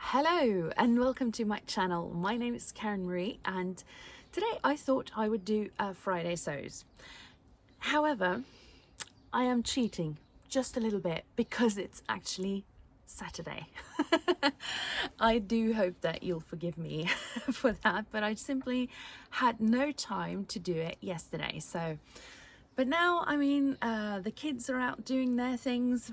Hello and welcome to my channel. My name is Karen Marie and today I thought I would do a Friday sews. However, I am cheating just a little bit because it's actually Saturday. I do hope that you'll forgive me for that, but I simply had no time to do it yesterday. But now, the kids are out doing their things.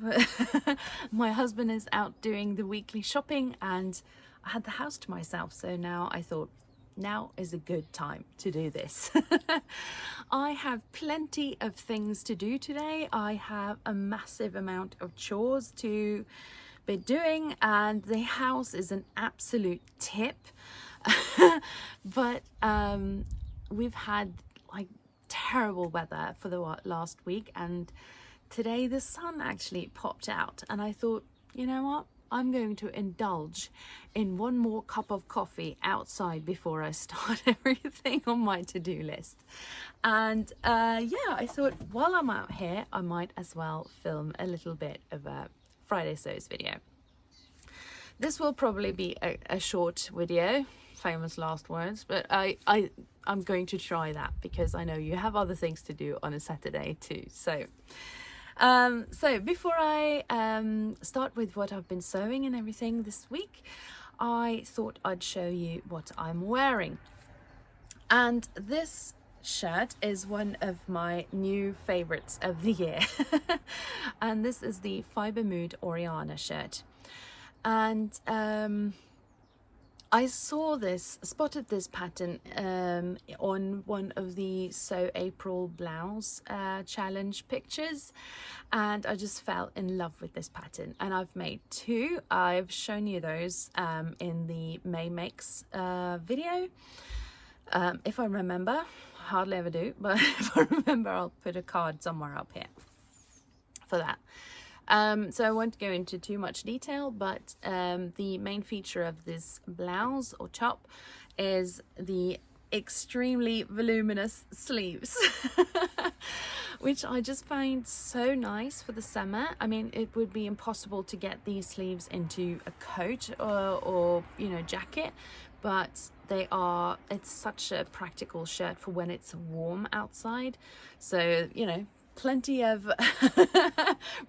My husband is out doing the weekly shopping and I had the house to myself. So now I thought, now is a good time to do this. I have plenty of things to do today. I have a massive amount of chores to be doing and the house is an absolute tip. But we've had like terrible weather for the last week, and today the sun actually popped out and I thought, you know what, I'm going to indulge in one more cup of coffee outside before I start everything on my to-do list. And yeah, I thought while I'm out here I might as well film a little bit of a Friday sews video. This will probably be a short video, famous last words, but I'm going to try that because I know you have other things to do on a Saturday too. So before I start with what I've been sewing and everything this week, I thought I'd show you what I'm wearing. And this shirt is one of my new favorites of the year. And this is the Fiber Mood Oriana shirt. And I spotted this pattern on one of the Sew April Blouse challenge pictures, and I just fell in love with this pattern. And I've made two. I've shown you those in the May Makes video. If I remember, I hardly ever do, but if I remember, I'll put a card somewhere up here for that. So I won't go into too much detail, but the main feature of this blouse or top is the extremely voluminous sleeves, which I just find so nice for the summer. I mean, it would be impossible to get these sleeves into a coat or you know, jacket, but it's such a practical shirt for when it's warm outside. So, you know, plenty of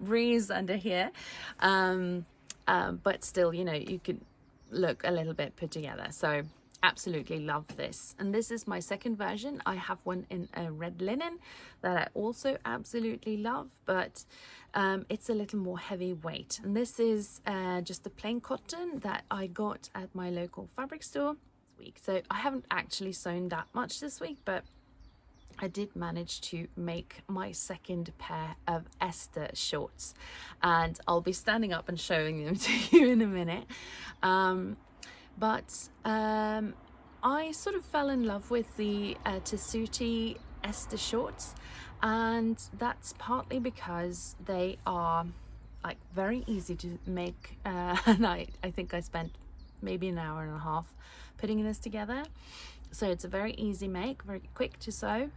breeze under here, but still, you know, you could look a little bit put together. So absolutely love this. And this is my second version. I have one in a red linen that I also absolutely love, but it's a little more heavyweight. And this is just the plain cotton that I got at my local fabric store this week. So I haven't actually sewn that much this week, but I did manage to make my second pair of Esther shorts, and I'll be standing up and showing them to you in a minute. But I sort of fell in love with the tessuti Esther shorts, and that's partly because they are like very easy to make, and I think I spent maybe an hour and a half putting this together. So it's a very easy make, very quick to sew.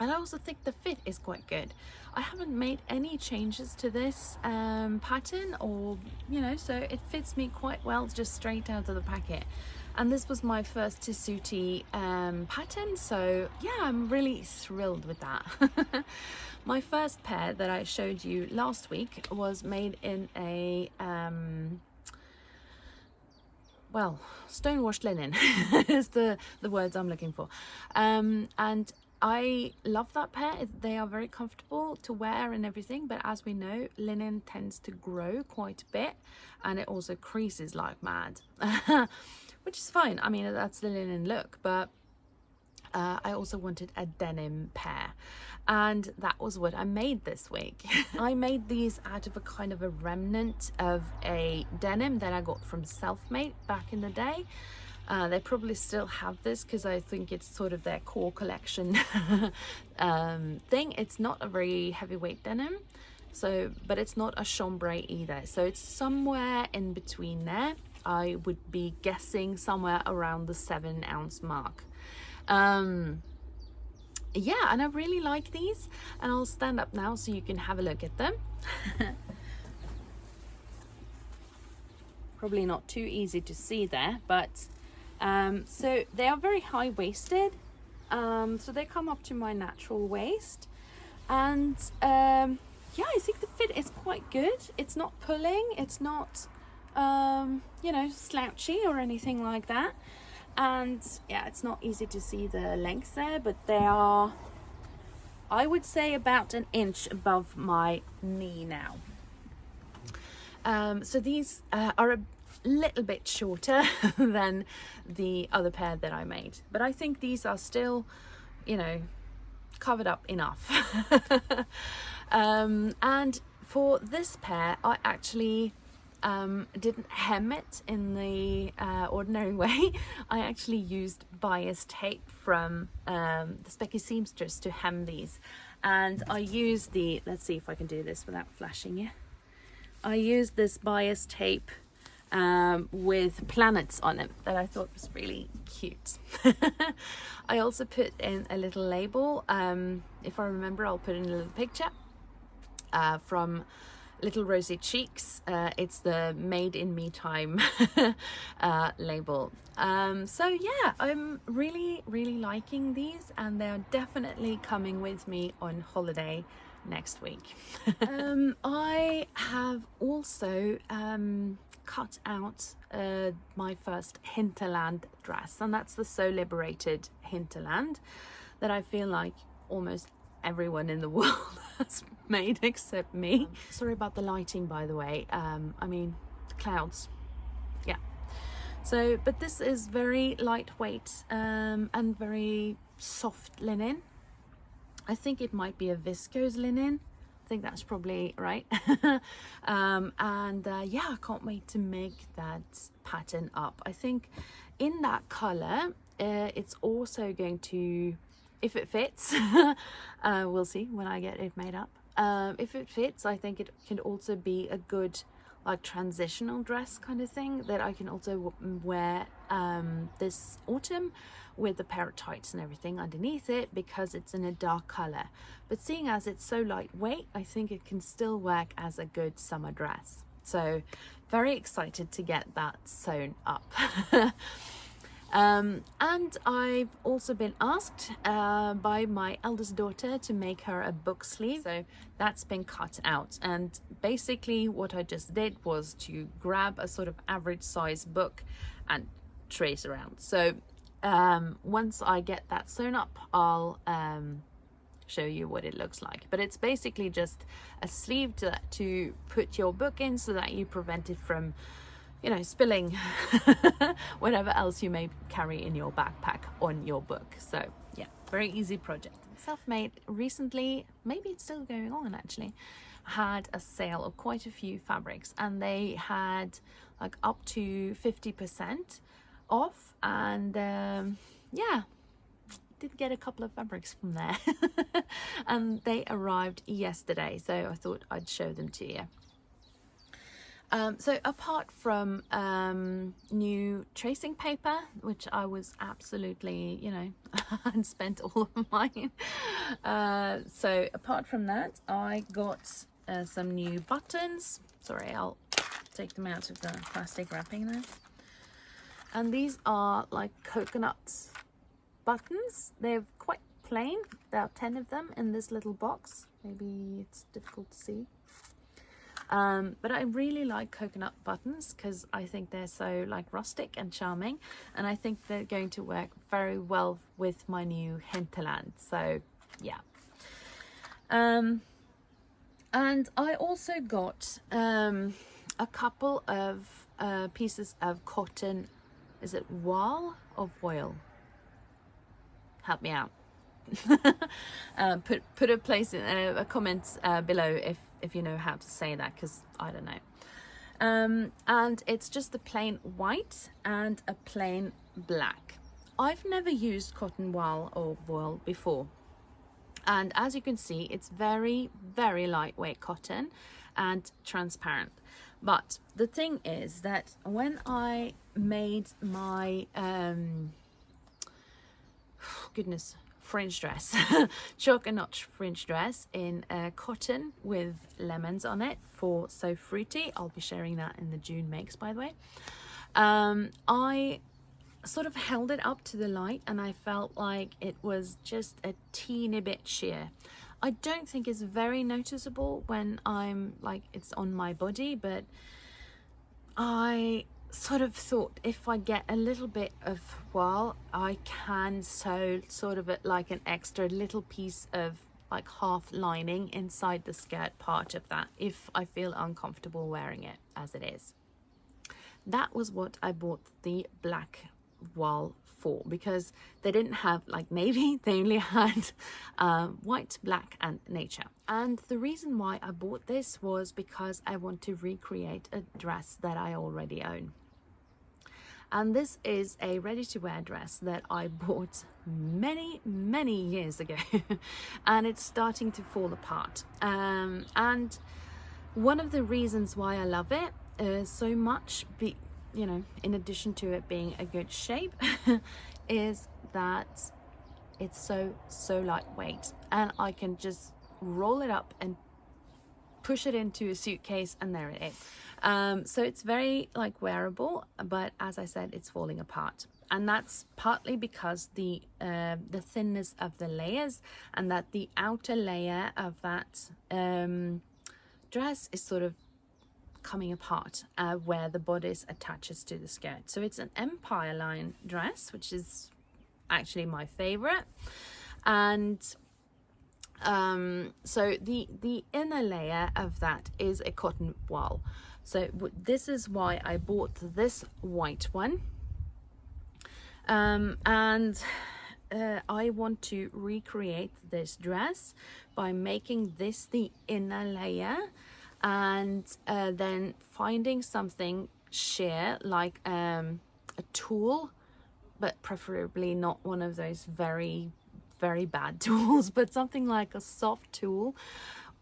And I also think the fit is quite good. I haven't made any changes to this pattern, or, you know, so it fits me quite well just straight out of the packet. And this was my first tessuti pattern, so yeah, I'm really thrilled with that. My first pair that I showed you last week was made in a well, stonewashed linen is the words I'm looking for, and I love that pair. They are very comfortable to wear and everything, but as we know, linen tends to grow quite a bit and it also creases like mad, which is fine. I mean, that's the linen look, but I also wanted a denim pair, and that was what I made this week. I made these out of a kind of a remnant of a denim that I got from Selfmade back in the day. They probably still have this because I think it's sort of their core collection thing. It's not a very heavyweight denim, so, but it's not a chambray either. So it's somewhere in between there. I would be guessing somewhere around the 7-ounce mark. Yeah, and I really like these, and I'll stand up now so you can have a look at them. probably not too easy to see there, but so they are very high-waisted, so they come up to my natural waist, and yeah, I think the fit is quite good. It's not pulling, it's not you know, slouchy or anything like that, and yeah, it's not easy to see the length there, but they are, I would say, about an inch above my knee now. So these are a little bit shorter than the other pair that I made, but I think these are still, you know, covered up enough. And for this pair, I actually didn't hem it in the ordinary way. I actually used bias tape from the Specky Seamstress to hem these, and I used the, let's see if I can do this without flashing you. I used this bias tape with planets on it that I thought was really cute. I also put in a little label, if I remember I'll put in a little picture, from Little Rosy Cheeks. It's the Made in Me Time label. So yeah, I'm really liking these, and they're definitely coming with me on holiday next week. I have also cut out my first hinterland dress, and that's the So Liberated hinterland that I feel like almost everyone in the world has made except me. Sorry about the lighting, by the way. I mean, clouds, yeah. So, but this is very lightweight and very soft linen. I think it might be a viscose linen. I think that's probably right. And yeah, I can't wait to make that pattern up. I think in that color, it's also going to, if it fits, we'll see when I get it made up. If it fits, I think it can also be a good like transitional dress kind of thing that I can also wear this autumn with a pair of tights and everything underneath it, because it's in a dark color. But seeing as it's so lightweight, I think it can still work as a good summer dress. So very excited to get that sewn up. And I've also been asked by my eldest daughter to make her a book sleeve, so that's been cut out. And basically what I just did was to grab a sort of average size book and trace around. So once I get that sewn up, I'll show you what it looks like. But it's basically just a sleeve to put your book in, so that you prevent it from, you know, spilling whatever else you may carry in your backpack on your book. So yeah, very easy project. Self-made recently, maybe it's still going on actually, had a sale of quite a few fabrics, and they had like up to 50% off, and yeah, did get a couple of fabrics from there. And they arrived yesterday, so I thought I'd show them to you. So apart from new tracing paper, which I was absolutely, you know, and spent all of mine. So apart from that, I got some new buttons. Sorry, I'll take them out of the plastic wrapping now. And these are like coconut buttons. They're quite plain. There are 10 of them in this little box. Maybe it's difficult to see. But I really like coconut buttons because I think they're so like rustic and charming, and I think they're going to work very well with my new hinterland. So yeah. And I also got a couple of pieces of cotton. Is it voile or voile? Help me out. Put a place in a comment below if you know how to say that, because I don't know. And it's just a plain white and a plain black. I've never used cotton voile or voile before, and as you can see, it's very lightweight cotton and transparent. But the thing is that when I made my fringe dress, choker notch fringe dress in cotton with lemons on it for So Fruity. I'll be sharing that in the June makes, by the way. I sort of held it up to the light and I felt like it was just a teeny bit sheer. I don't think it's very noticeable when I'm like it's on my body, but I sort of thought if I get a little bit of wool, I can sew sort of like an extra little piece of like half lining inside the skirt part of that if I feel uncomfortable wearing it as it is. That was what I bought the black wool for, because they didn't have like navy, they only had white, black and nature. And the reason why I bought this was because I want to recreate a dress that I already own. And this is a ready-to-wear dress that I bought many years ago and it's starting to fall apart. And one of the reasons why I love it so much, you know, in addition to it being a good shape, is that it's so lightweight and I can just roll it up and push it into a suitcase and there it is. So it's very like wearable, but as I said, it's falling apart, and that's partly because the thinness of the layers, and that the outer layer of that dress is sort of coming apart where the bodice attaches to the skirt. So it's an Empire line dress, which is actually my favorite. And so the inner layer of that is a cotton wool. So this is why I bought this white one. And I want to recreate this dress by making this the inner layer, and then finding something sheer like a tulle, but preferably not one of those very bad tools, but something like a soft tulle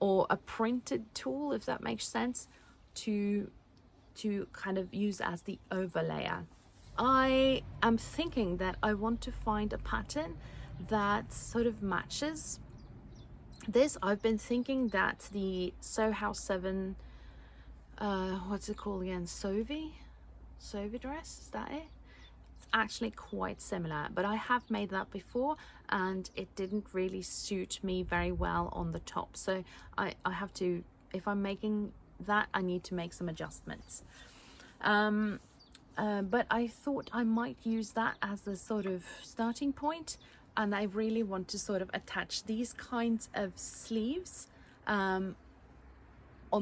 or a printed tulle, if that makes sense, to kind of use as the overlayer. I am thinking that I want to find a pattern that sort of matches this. I've been thinking that the Sew House 7 what's it called again, Sovi dress, is that it? It's actually quite similar, but I have made that before and it didn't really suit me very well on the top, so I have to, if I'm making that, I need to make some adjustments. But I thought I might use that as a sort of starting point, and I really want to sort of attach these kinds of sleeves on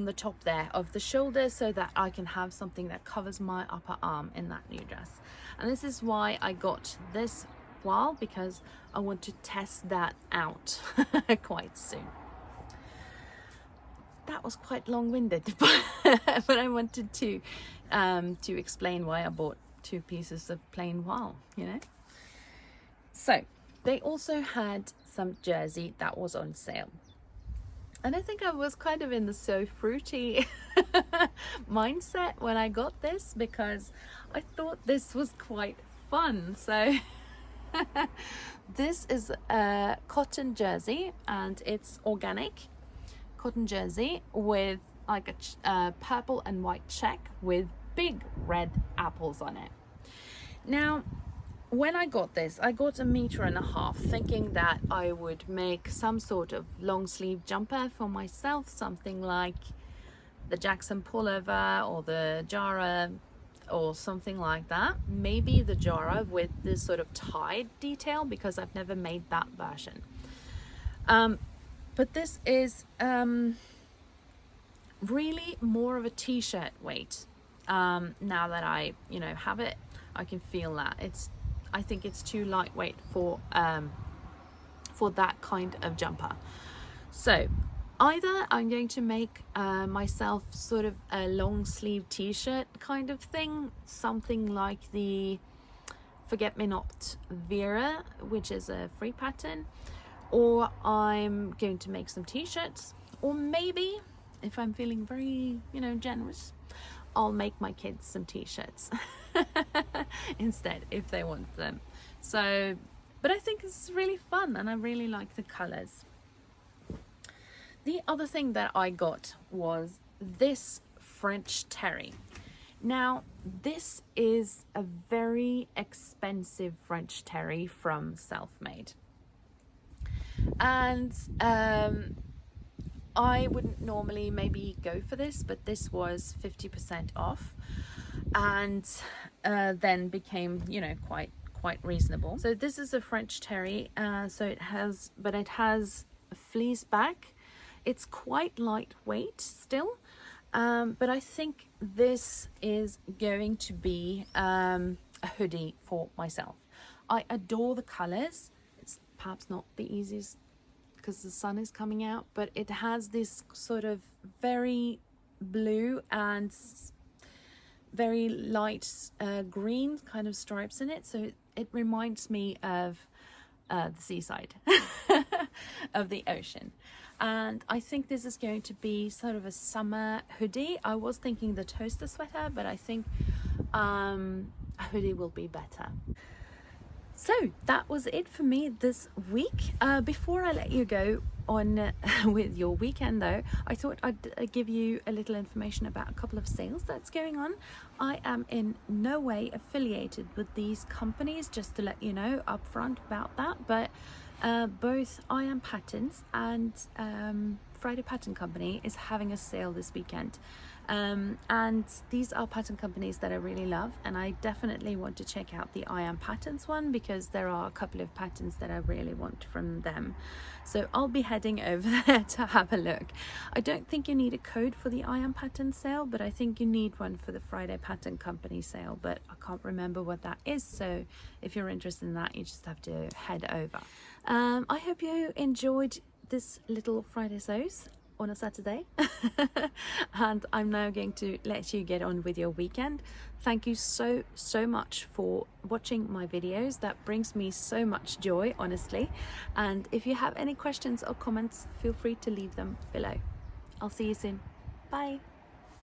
the top there of the shoulder, so that I can have something that covers my upper arm in that new dress. And this is why I got this wool, because I want to test that out quite soon. That was quite long-winded, but I wanted to explain why I bought 2 pieces of plain wool, you know. So they also had some jersey that was on sale, and I think I was kind of in the So Fruity mindset when I got this, because I thought this was quite fun. So this is a cotton jersey, and it's organic cotton jersey with like a purple and white check with big red apples on it. Now, when I got this, I got 1.5 meters, thinking that I would make some sort of long sleeve jumper for myself, something like the Jackson pullover or the Jara or something like that. Maybe the Jara with this sort of tied detail, because I've never made that version. But this is really more of a t-shirt weight. Now that I, you know, have it, I can feel that I think it's too lightweight for that kind of jumper. So either I'm going to make myself sort of a long sleeve t-shirt kind of thing, something like the Forget Me Not Vera, which is a free pattern, or I'm going to make some t-shirts, or maybe if I'm feeling very, you know, generous, I'll make my kids some t-shirts instead if they want them. So but I think it's really fun and I really like the colors. The other thing that I got was this French terry. Now, this is a very expensive French terry from Selfmade. And I wouldn't normally maybe go for this, but this was 50% off, and then became, you know, quite reasonable. So this is a French terry, so it has a fleece back. It's quite lightweight still, but I think this is going to be a hoodie for myself. I adore the colors. It's perhaps not the easiest because the sun is coming out, but it has this sort of very blue and very light green kind of stripes in it, so it reminds me of the seaside of the ocean. And I think this is going to be sort of a summer hoodie. I was thinking the toaster sweater, but I think a hoodie will be better. So that was it for me this week. Before I let you go on with your weekend though, I thought I'd give you a little information about a couple of sales that's going on. I am in no way affiliated with these companies, just to let you know upfront about that, but both I Am Patterns and Friday Pattern Company is having a sale this weekend. And these are pattern companies that I really love, and I definitely want to check out the I Am Patterns one because there are a couple of patterns that I really want from them. So I'll be heading over there to have a look. I don't think you need a code for the I Am Pattern sale, but I think you need one for the Friday Pattern Company sale, but I can't remember what that is. So if you're interested in that, you just have to head over. I hope you enjoyed this little Friday sews on a Saturday. And I'm now going to let you get on with your weekend. Thank you so much for watching my videos. That brings me so much joy, honestly. And if you have any questions or comments, feel free to leave them below. I'll see you soon. Bye.